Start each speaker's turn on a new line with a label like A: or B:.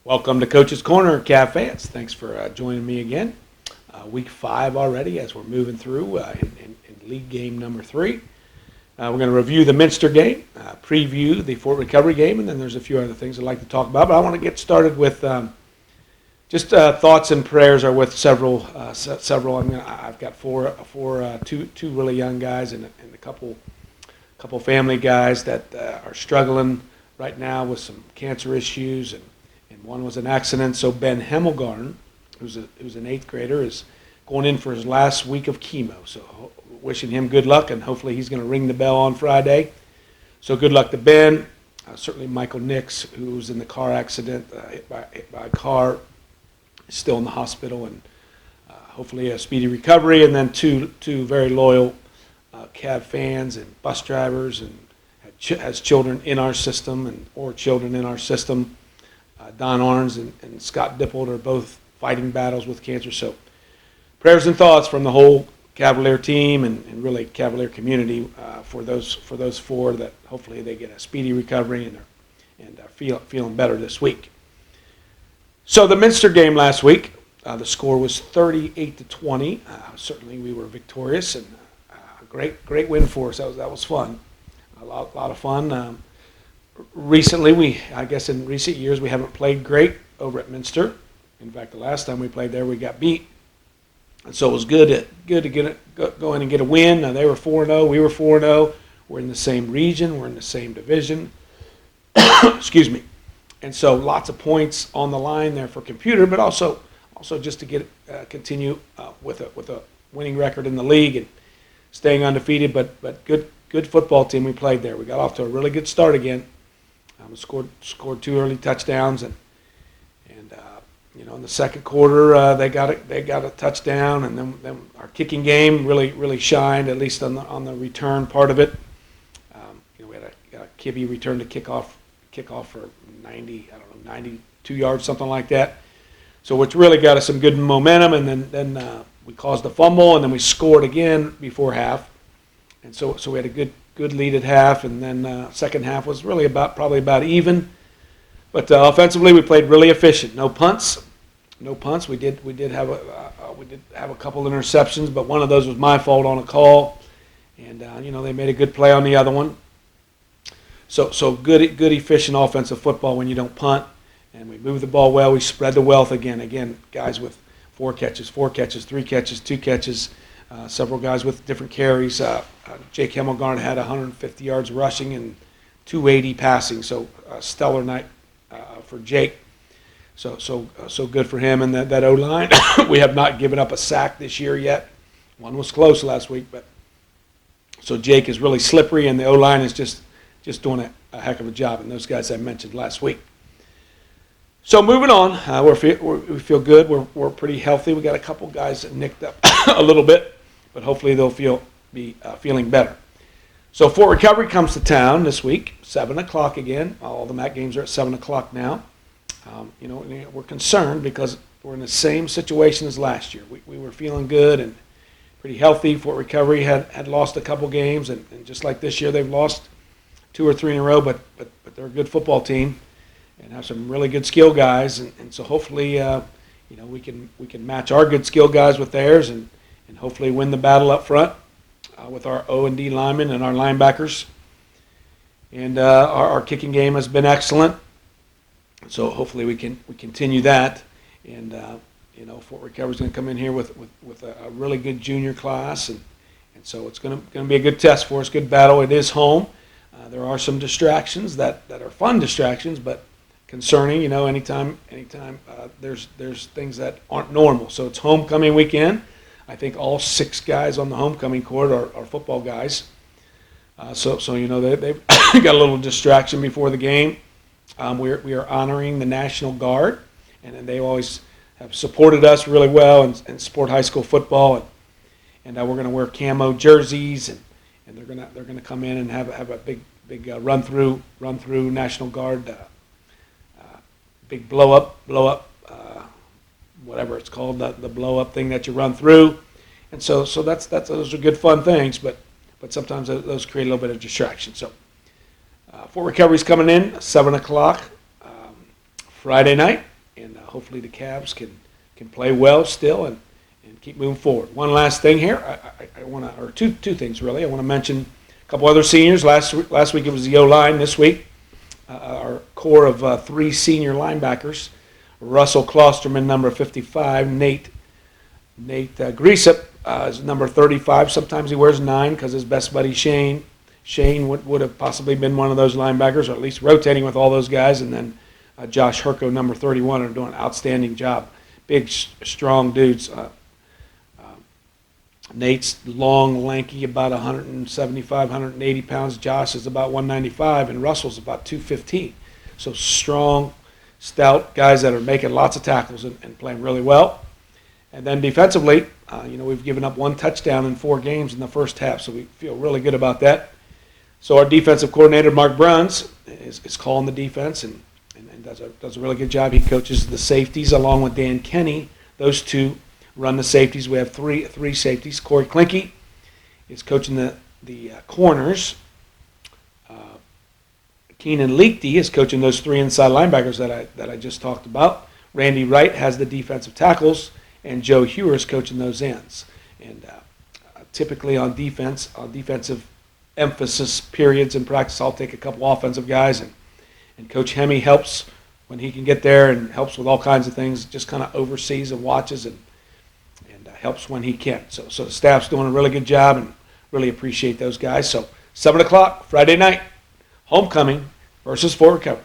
A: Welcome to Coach's Corner, Cav fans. Thanks for joining me again. Week 5 already as we're moving through in league game number 3. We're going to review the Minster game, preview the Fort Recovery game, and then there's a few other things I'd like to talk about. But I want to get started with just thoughts and prayers are with several. I've got two really young guys and a couple family guys that are struggling right now with some cancer issues, and one was an accident. So Ben Hemmelgarn, who's an 8th grader, is going in for his last week of chemo. So wishing him good luck, and hopefully he's going to ring the bell on Friday. So good luck to Ben. Certainly Michael Nix, who's in the car accident, hit by a car, is still in the hospital, and hopefully a speedy recovery. And then two very loyal Cav fans and bus drivers, and has children in our system or children in our system. Don Arns and Scott Dippold are both fighting battles with cancer. So prayers and thoughts from the whole Cavalier team and really Cavalier community for those four, that hopefully they get a speedy recovery and are feeling better this week. So the Minster game last week, the score was 38-20. Certainly we were victorious, and a great win for us. That was fun, a lot of fun. Recently, I guess in recent years, we haven't played great over at Minster. In fact, the last time we played there, we got beat. And so it was good to go in and get a win. Now, they were 4-0, we were 4-0. We're in the same region, we're in the same division. Excuse me. And so lots of points on the line there for Computer, but also just to continue with a winning record in the league and staying undefeated. But good football team we played there. We got off to a really good start again. Scored 2 early touchdowns, and in the second quarter they got a touchdown, and then our kicking game really shined, at least on the return part of it. We had a Kibbe return to kickoff for 92 yards, something like that. So which really got us some good momentum, and then we caused a fumble, and then we scored again before half, and so we had a good lead at half, and then second half was really probably about even. But offensively, we played really efficient. No punts. We did have a couple interceptions, but one of those was my fault on a call, and they made a good play on the other one. So good efficient offensive football when you don't punt, and we move the ball well. We spread the wealth again. Again, guys with 4 catches, 3 catches, 2 catches. Several guys with different carries. Jake Hemmelgarn had 150 yards rushing and 280 passing. So stellar night for Jake. So good for him. And that O-line, we have not given up a sack this year yet. One was close last week, but so Jake is really slippery, and the O-line is just doing a heck of a job. And those guys I mentioned last week. So moving on, we feel good. We're pretty healthy. We got a couple guys that nicked up a little bit, but hopefully they'll be feeling better. So Fort Recovery comes to town this week, 7 o'clock again. All the MAC games are at 7 o'clock now. We're concerned because we're in the same situation as last year. We were feeling good and pretty healthy. Fort Recovery had lost a couple games, and just like this year, they've lost 2 or 3 in a row, but they're a good football team and have some really good skill guys. And so hopefully, we can match our good skill guys with theirs and hopefully win the battle up front with our O&D linemen and our linebackers. And our kicking game has been excellent. So hopefully we continue that. And Fort Recovery is going to come in here with a really good junior class, and so it's going to be a good test for us, good battle. It is home. There are some distractions that are fun distractions, but concerning. Anytime there's things that aren't normal. So it's homecoming weekend. I think all 6 guys on the homecoming court are football guys. So they've got a little distraction before the game. We are honoring the National Guard, and they always have supported us really well and support high school football. And we're going to wear camo jerseys, and they're going to come in and have a big run through National Guard, big blow up. Whatever it's called, the blow-up thing that you run through. And so those are good fun things, but sometimes those create a little bit of distraction. So Fort Recovery's coming in 7 o'clock Friday night. and hopefully the Cavs can play well still and keep moving forward. One last thing here, I want to, or two things really. I want to mention a couple other seniors. Last week it was the O-line. This week, our core of 3 senior linebackers: Russell Klosterman, number 55; Nate Greasup is number 35. Sometimes he wears 9 because his best buddy Shane would have possibly been one of those linebackers, or at least rotating with all those guys. And then Josh Herco, number 31, are doing an outstanding job. Big, strong dudes. Nate's long, lanky, about 175, 180 pounds. Josh is about 195, and Russell's about 215. So strong, stout guys that are making lots of tackles and playing really well. And then defensively, we've given up 1 touchdown in 4 games in the first half, so we feel really good about that. So our defensive coordinator, Mark Bruns, is calling the defense and does a really good job. He coaches the safeties along with Dan Kenny. Those two run the safeties. We have three safeties. Corey Klinke is coaching the corners. Keenan Leakty is coaching those 3 inside linebackers that I just talked about. Randy Wright has the defensive tackles, and Joe Hewer is coaching those ends. And typically on defensive emphasis periods in practice, I'll take a couple offensive guys, and Coach Hemme helps when he can get there and helps with all kinds of things, just kind of oversees and watches and helps when he can. So the staff's doing a really good job, and really appreciate those guys. So 7 o'clock Friday night, homecoming versus Fort Recovery.